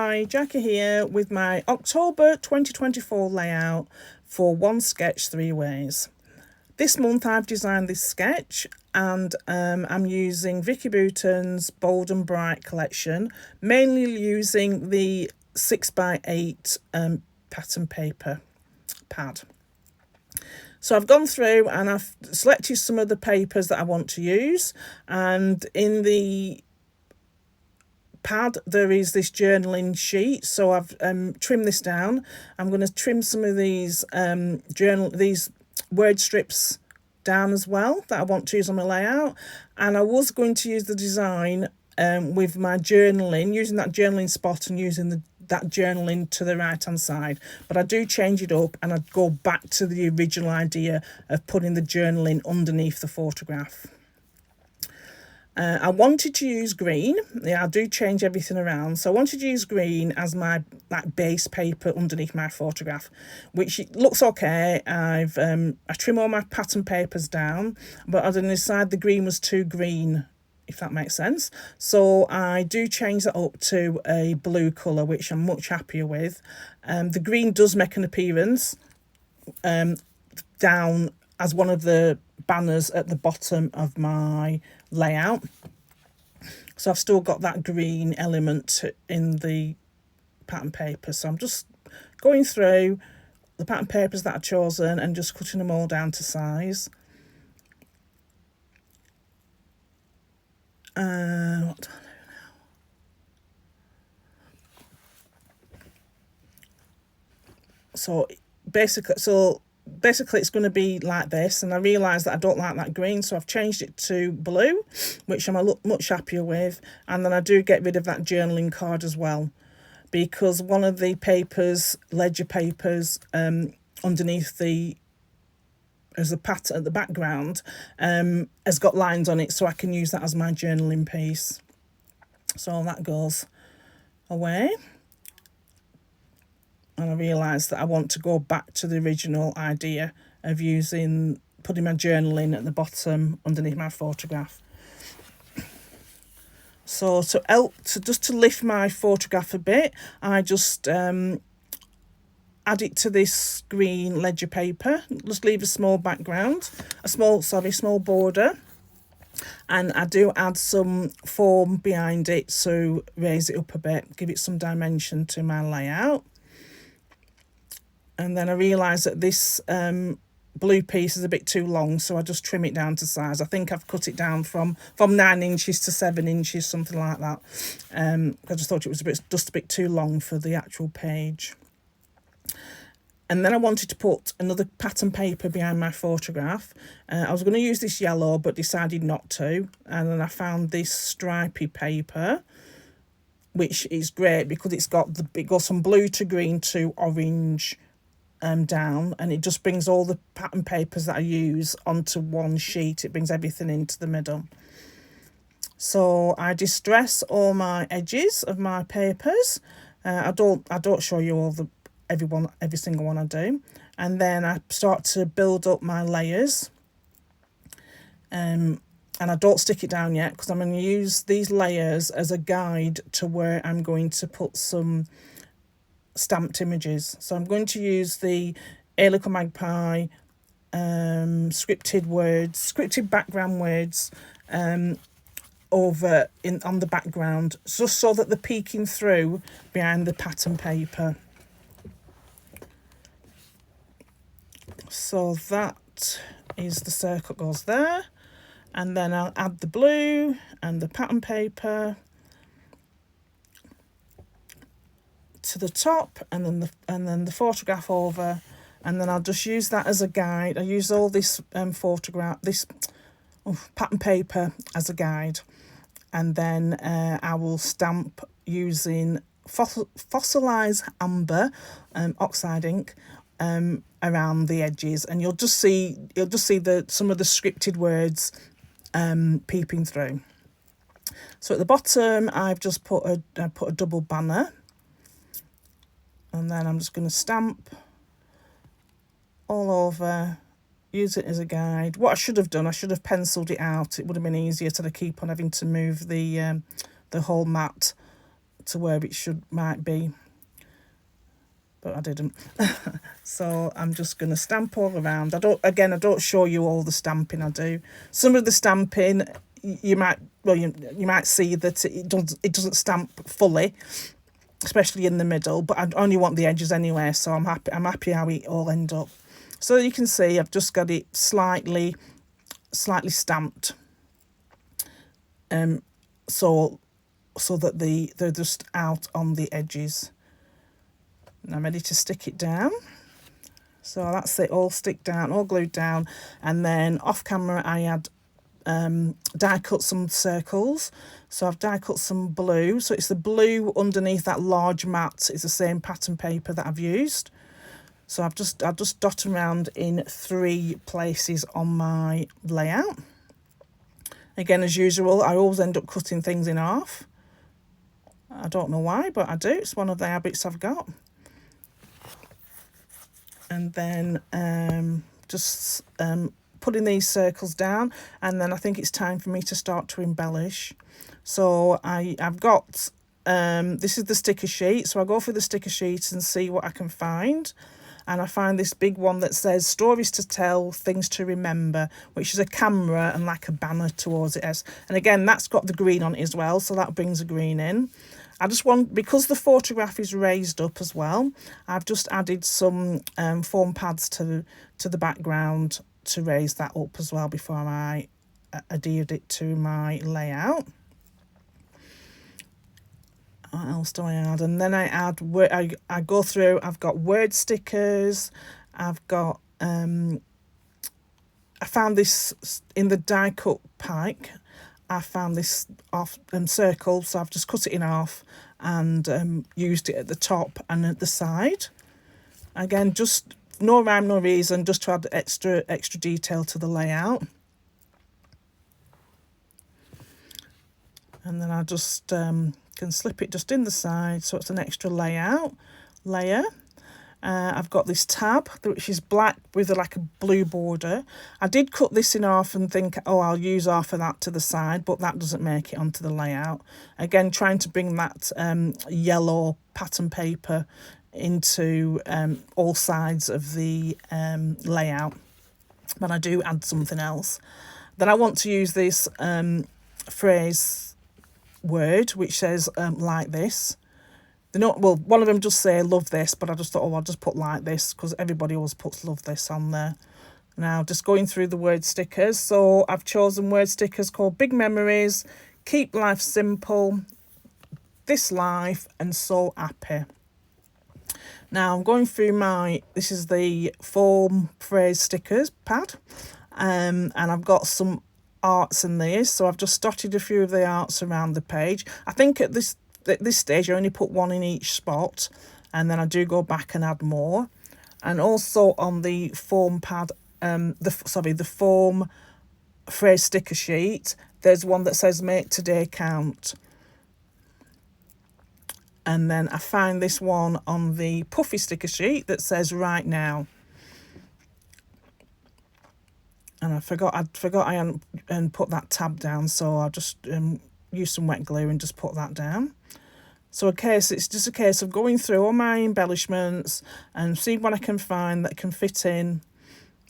Hi, Jackie here with my October 2024 layout for One Sketch 3 Ways. This month I've designed this sketch and I'm using Vicki Boutin's Bold and Bright collection, mainly using the 6x8 pattern paper pad. So I've gone through and I've selected some of the papers that I want to use, and in the pad there is this journaling sheet, so I've trimmed this down. I'm going to trim some of these these word strips down as well that I want to use on my layout, and I was going to use the design with my journaling, using that journaling spot and using that journaling to the right hand side, but I do change it up and I go back to the original idea of putting the journaling underneath the photograph. I wanted to use green. Yeah, I do change everything around. So I wanted to use green as my base paper underneath my photograph, which looks okay. I trim all my pattern papers down, but I didn't decide the green was too green, if that makes sense. So I do change that up to a blue colour, which I'm much happier with. The green does make an appearance down as one of the banners at the bottom of my layout. So I've still got that green element in the pattern paper. So I'm just going through the pattern papers that I've chosen and just cutting them all down to size. What do I do now? So basically it's going to be like this, and I realised that I don't like that green, so I've changed it to blue, which I'm much happier with. And then I do get rid of that journaling card as well, because one of the papers, ledger papers, underneath as a pattern at the background, has got lines on it, so I can use that as my journaling piece. So that goes away. And I realised that I want to go back to the original idea of putting my journaling at the bottom underneath my photograph. So to lift my photograph a bit, I just add it to this green ledger paper. Just leave a small background, small border, and I do add some foam behind it to raise it up a bit, give it some dimension to my layout. And then I realised that this blue piece is a bit too long, so I just trim it down to size. I think I've cut it down from 9 inches to 7 inches, something like that. I just thought it was just a bit too long for the actual page. And then I wanted to put another pattern paper behind my photograph. I was going to use this yellow, but decided not to. And then I found this stripy paper, which is great because it goes from blue to green to orange down, and it just brings all the pattern papers that I use onto one sheet. It brings everything into the middle. So I distress all my edges of my papers. I don't show you every single one I do, and then I start to build up my layers. And I don't stick it down yet because I'm going to use these layers as a guide to where I'm going to put some stamped images. So I'm going to use the Magpie scripted background words over on the background, just so that they're peeking through behind the pattern paper. So that is the circle goes there, and then I'll add the blue and the pattern paper to the top, and then the photograph over, and then I'll just use that as a guide. I use all this pattern paper as a guide, and then I will stamp using fossilized amber oxide ink around the edges, and you'll just see some of the scripted words peeping through. So at the bottom I've just put a double banner, and then I'm just going to stamp all over, use it as a guide. What I should have done, I should have penciled it out. It would have been easier to keep on having to move the whole mat to where it might be, but I didn't. So I'm just going to stamp all around. I don't show you all the stamping I do. Some of the stamping you might see that it doesn't stamp fully, especially in the middle, but I only want the edges anyway, so I'm happy how it all end up. So you can see I've just got it slightly stamped, so that they're just out on the edges. And I'm ready to stick it down. So that's it, all stick down, all glued down. And then off camera I had die cut some circles. So I've die cut some blue. So it's the blue underneath that large mat. It's the same pattern paper that I've used. So I've just dot around in 3 places on my layout. Again, as usual, I always end up cutting things in half. I don't know why, but I do. It's one of the habits I've got. And then just putting these circles down, and then I think it's time for me to start to embellish. So I've got this is the sticker sheet, so I go through the sticker sheet and see what I can find. And I find this big one that says stories to tell, things to remember, which is a camera and like a banner towards it. And again, that's got the green on it as well, so that brings the green in. I just want, because the photograph is raised up as well, I've just added some foam pads to the background to raise that up as well before I adhered it to my layout. What else do I add? And then I add, I go through, I've got word stickers, I've got, I found this in the die cut pike, I found this off circle, so I've just cut it in half and used it at the top and at the side. Again, just no rhyme, no reason, just to add extra detail to the layout. And then I just can slip it just in the side, so it's an extra layer. I've got this tab, which is black with like a blue border. I did cut this in half and think, oh, I'll use half of that to the side, but that doesn't make it onto the layout. Again, trying to bring that yellow pattern paper into all sides of the layout. But I do add something else. Then I want to use this phrase word, which says like this. They're not, well, one of them just say love this, but I just thought, oh, I'll just put like this, because everybody always puts love this on there. Now, just going through the word stickers. So I've chosen word stickers called Big Memories, Keep Life Simple, This Life, and So Happy. Now, I'm going through this is the foam phrase stickers pad, and I've got some arts in these. So I've just dotted a few of the arts around the page. I think at this stage I only put one in each spot, and then I do go back and add more. And also on the foam pad, the foam phrase sticker sheet, there's one that says make today count. And then I find this one on the puffy sticker sheet that says right now. And I forgot I hadn't put that tab down, so I just used some wet glue and just put that down. So it's just a case of going through all my embellishments and seeing what I can find that can fit in.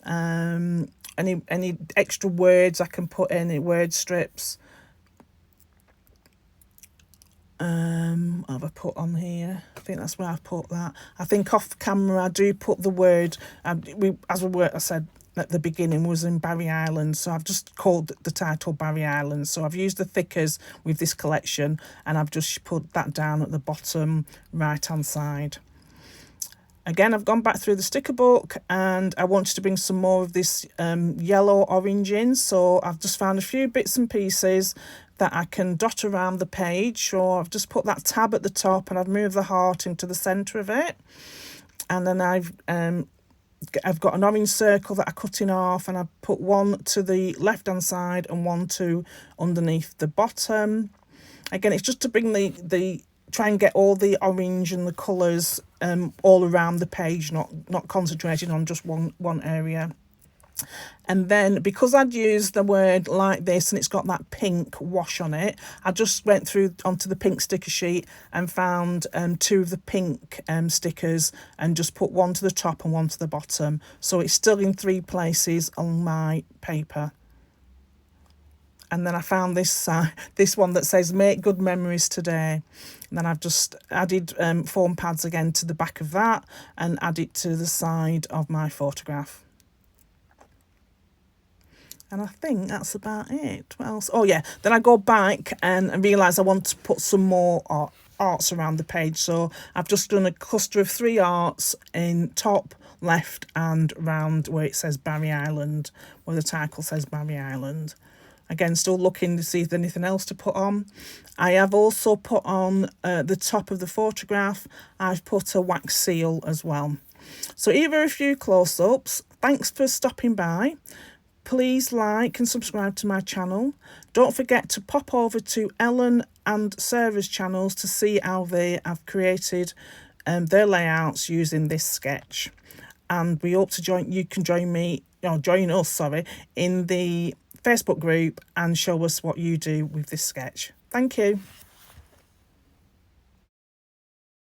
Any extra words I can put in, word strips. What have I put on here? I think that's where I've put that. I think off camera I do put the word, I said at the beginning, was in Barry Island, so I've just called the title Barry Island. So I've used the thickers with this collection, and I've just put that down at the bottom right hand side. Again, I've gone back through the sticker book, and I wanted to bring some more of this yellow orange in, so I've just found a few bits and pieces that I can dot around the page. So I've just put that tab at the top, and I've moved the heart into the centre of it. And then I've got an orange circle that I cut in half, and I put one to the left hand side and one to underneath the bottom. Again, it's just to bring try and get all the orange and the colours all around the page, not concentrating on just one area. And then because I'd used the word like this and it's got that pink wash on it, I just went through onto the pink sticker sheet and found 2 of the pink stickers and just put one to the top and one to the bottom. So it's still in 3 places on my paper. And then I found this one that says "Make good memories today." And then I've just added foam pads again to the back of that and add it to the side of my photograph. And I think that's about it. What else? Oh yeah, then I go back and realise I want to put some more arts around the page. So I've just done a cluster of 3 arts in top, left and round where it says Barry Island, where the title says Barry Island. Again, still looking to see if there's anything else to put on. I have also put on the top of the photograph, I've put a wax seal as well. So here are a few close-ups. Thanks for stopping by. Please like and subscribe to my channel. Don't forget to pop over to Helen and Sarah's channels to see how they have created their layouts using this sketch. And we hope to join us in the Facebook group and show us what you do with this sketch. Thank you.